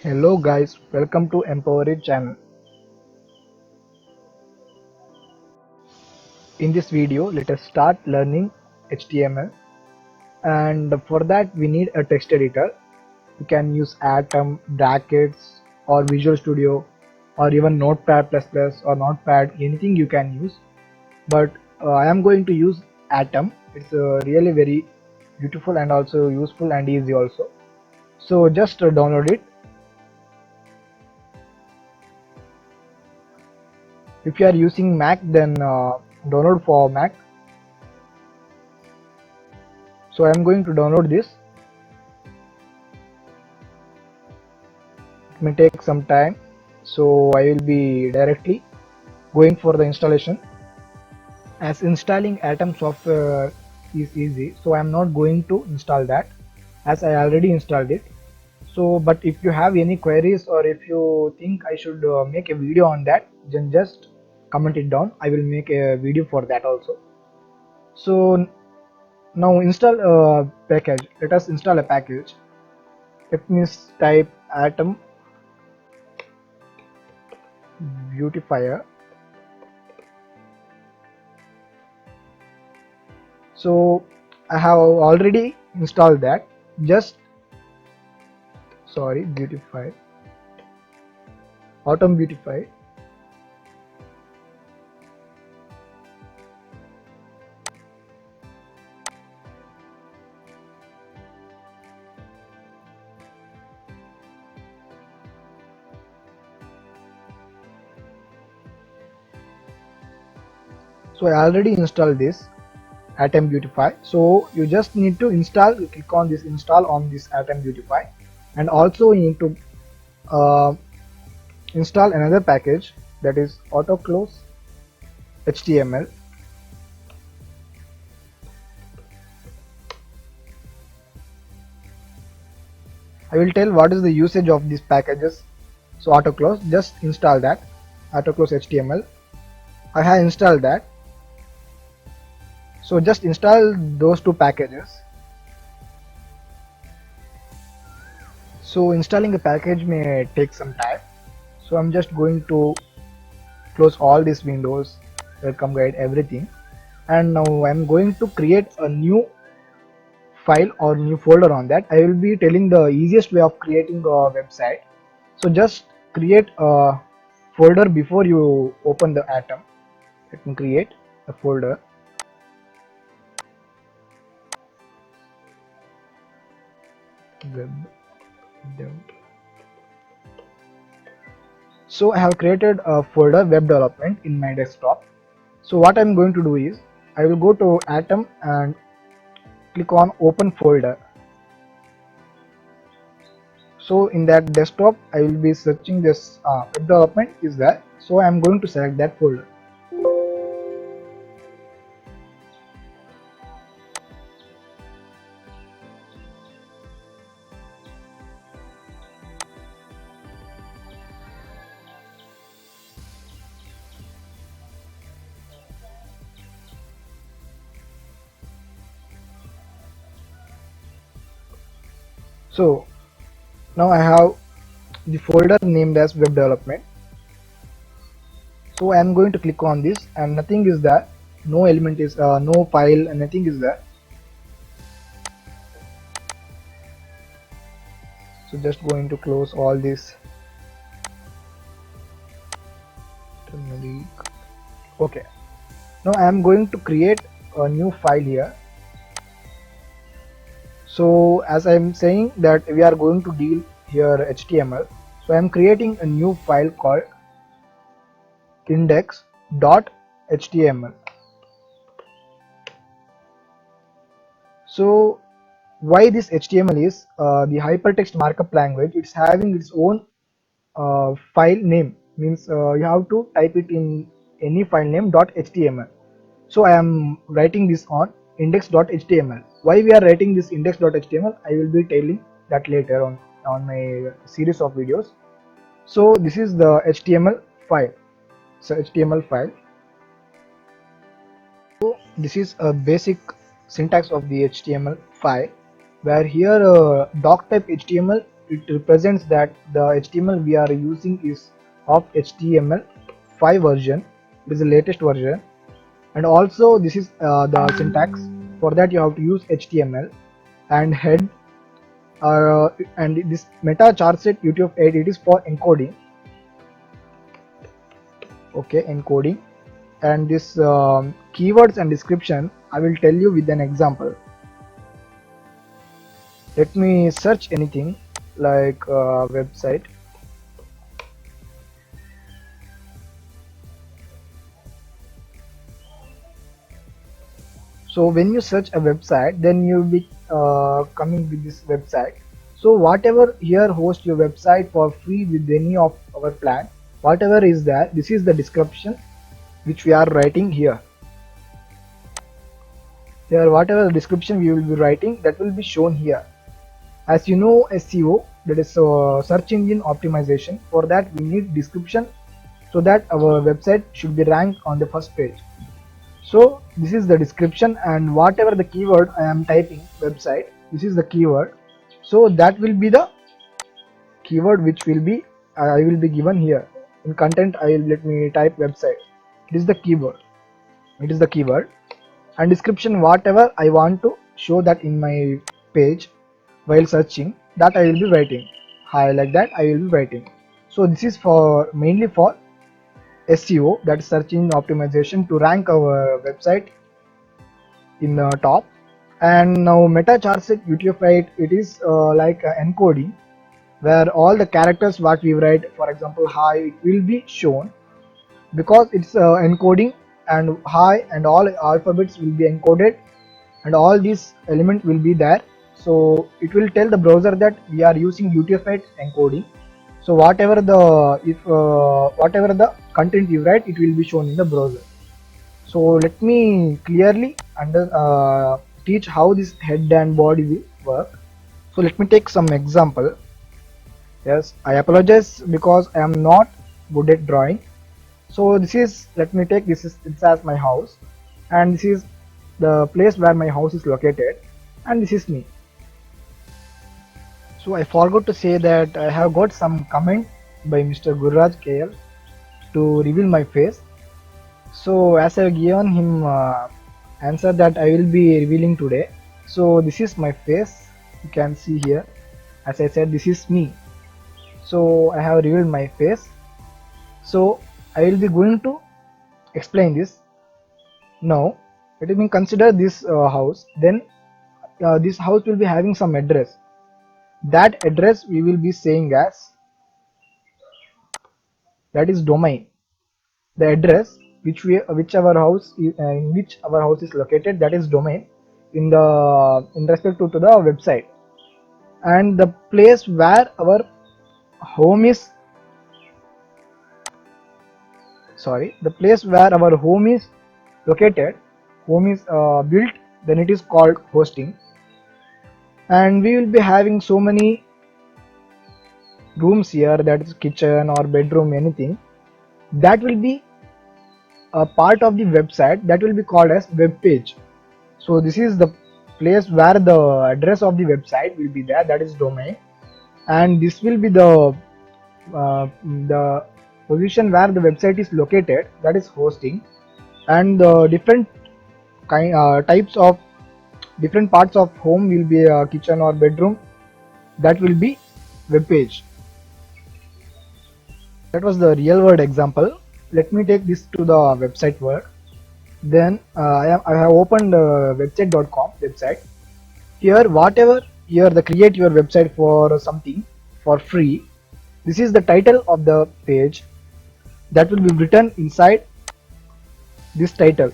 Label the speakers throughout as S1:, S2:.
S1: Hello guys, welcome to Empower It channel. In this video, let us start learning HTML, and for that we need a text editor. You can use Atom, Brackets or Visual Studio or even Notepad++ or Notepad, anything you can use. But I am going to use Atom. It's really very beautiful and also useful and easy also. So just download it. If you are using Mac, then download for Mac. So I am going to download this. It may take some time, so I will be directly going for the installation. As installing Atom software is easy, so I am not going to install that as I already installed it. So but if you have any queries or if you think I should make a video on that, then just comment it down. I will make a video for that also. So now install a package. Let us install a package. Let me type Atom Beautifier. So I have already installed that. Just Beautify, Atom Beautify. So I already installed this Atom Beautify. So you just need to install. You click on this install on this Atom Beautify, and also you need to uh, install another package, that is AutoClose HTML. I will tell what is the usage of these packages. So AutoClose, just install that AutoClose HTML. I have installed that. So just install those two packages. So installing a package may take some time. So I'm just going to close all these windows, welcome guide, everything. And now I'm going to create a new file or new folder on that. I will be telling the easiest way of creating a website. So just create a folder before you open the Atom. Let me create a folder. Web dev. So I have created a folder web development in my desktop. So what I'm going to do is I will go to Atom and click on open folder. So in that desktop I will be searching this web development is there. So I'm going to select that folder. So now I have the folder named as web development. So I am going to click on this and nothing is there. No element is no file and nothing is there. So just going to close all this. Okay. Now I am going to create a new file here. So as I am saying that we are going to deal here HTML. So I am creating a new file called index.html. So why this HTML is the hypertext markup language. It's having its own file name, means you have to type it in any file name .html. So I am writing this on index.html. Why we are writing this index.html, I will be telling that later on my series of videos. So this is the HTML file. So HTML file. So this is a basic syntax of the HTML file, where here doc type HTML it represents that the HTML we are using is of HTML5 version. It is the latest version, and also this is the syntax. For that you have to use HTML and head, and this meta charset UTF-8, it is for encoding. Okay, encoding. And this keywords and description I will tell you with an example. Let me search anything like website. So when you search a website, then you'll be coming with this website. So whatever here host your website for free with any of our plan, whatever is there, this is the description which we are writing here. Here whatever the description we will be writing, that will be shown here. As you know, SEO, that is search engine optimization. For that we need description, so that our website should be ranked on the first page. So this is the description, and whatever the keyword I am typing website, this is the keyword. So that will be the keyword which will be I will be given here in content. I will let me type website. It is the keyword. It is the keyword. And description, whatever I want to show that in my page while searching, that I will be writing. Hi, like that I will be writing. So this is for mainly for SEO, that is search engine optimization, to rank our website in the top. And now meta charset UTF-8, it is like encoding, where all the characters what we write, for example hi, it will be shown because it's encoding, and hi and all alphabets will be encoded, and all these elements will be there. So it will tell the browser that we are using UTF-8 encoding. So whatever the content you write, it will be shown in the browser. So let me clearly teach how this head and body will work. So let me take some example. Yes, I apologize because I am not good at drawing. So this is, let me take this is, it's as my house, and this is the place where my house is located, and this is me. So I forgot to say that I have got some comment by Mr. Gurraj KL to reveal my face. So as I have given him answer that I will be revealing today. So this is my face, you can see here. As I said, this is me. So I have revealed my face. So I will be going to explain this. Now let me consider this house. Then this house will be having some address. That address we will be saying as, that is domain. The address which our house in which our house is located, that is domain in respect to the website. And the place where our home is, the place where our home is located, home is built, then it is called hosting. And we will be having so many rooms here, that is kitchen or bedroom, anything that will be a part of the website, that will be called as web page. So this is the place where the address of the website will be there, that is domain. And this will be the position where the website is located, that is hosting. And the different types of different parts of home will be kitchen or bedroom, that will be web page. That was the real world example. Let me take this to the website world. Then I have opened website.com website. Here whatever, here the create your website for something for free, this is the title of the page, that will be written inside this title.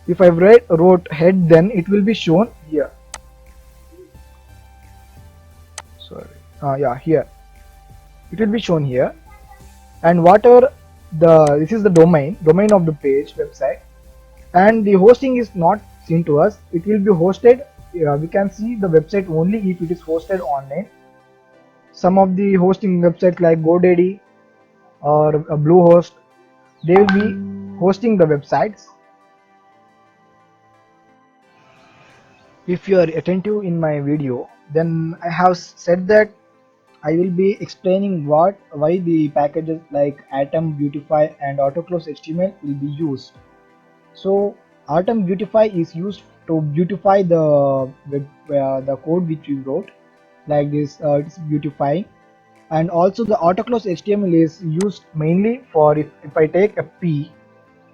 S1: If I wrote head, then it will be shown here. Sorry, yeah, here it will be shown here. And whatever this is the domain of the page website, and the hosting is not seen to us. It will be hosted, we can see the website only if it is hosted online. Some of the hosting websites like GoDaddy or Bluehost, they will be hosting the websites. If you are attentive in my video, then I have said that I will be explaining why the packages like Atom, Beautify and Autoclose HTML will be used. So Atom Beautify is used to beautify the the code which you wrote, like this. It's beautifying, and also the Autoclose HTML is used mainly for if I take a P,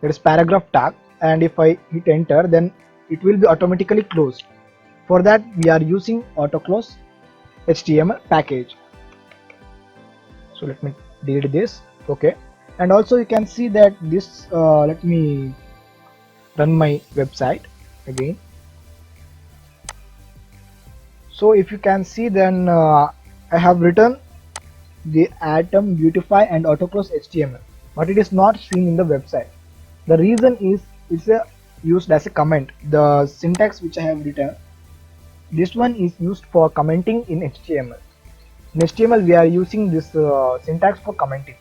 S1: that is paragraph tag, and if I hit enter, then it will be automatically closed. For that we are using Autoclose HTML package. So let me delete this. Okay, and also you can see that this let me run my website again. So if you can see, then I have written the Atom, Beautify and Autoclose HTML, but it is not seen in the website. The reason is it's used as a comment. The syntax which I have written, this one is used for commenting in HTML. In HTML we are using this syntax for commenting.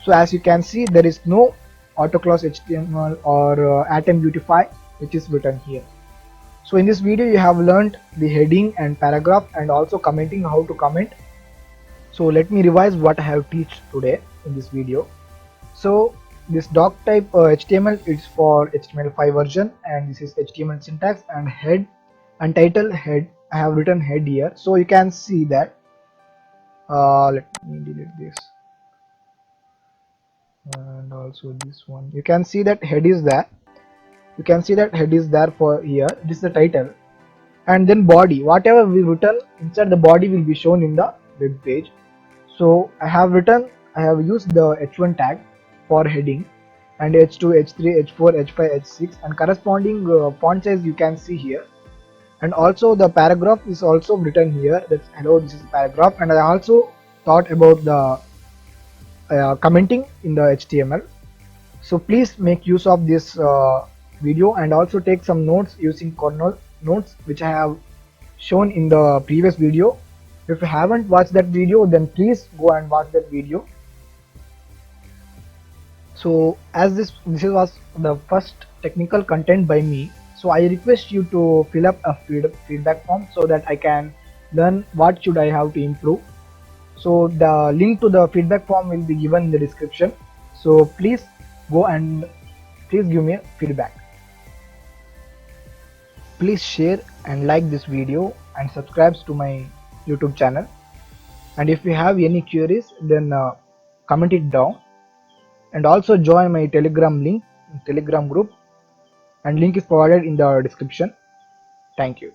S1: So as you can see, there is no Autoclose HTML or Atom Beautify which is written here. So in this video you have learned the heading and paragraph and also commenting, how to comment. So let me revise what I have teach today in this video. So this doc type HTML is for HTML5 version, and this is HTML syntax and head and title head. I have written head here, so you can see that. Let me delete this and also this one. You can see that head is there. You can see that head is there for here. This is the title, and then body. Whatever we written inside the body will be shown in the web page. So I have used the h1 tag for heading, and h2, h3, h4, h5, h6 and corresponding font size you can see here. And also the paragraph is also written here, that's hello, this is paragraph. And I also thought about the commenting in the HTML. So please make use of this video and also take some notes using Cornell notes which I have shown in the previous video. If you haven't watched that video, then please go and watch that video. So as this was the first technical content by me, so I request you to fill up a feedback form so that I can learn what should I have to improve. So the link to the feedback form will be given in the description. So please go and please give me feedback. Please share and like this video and subscribe to my YouTube channel. And if you have any queries, then comment it down. And also join my Telegram group, and link is provided in the description. Thank you.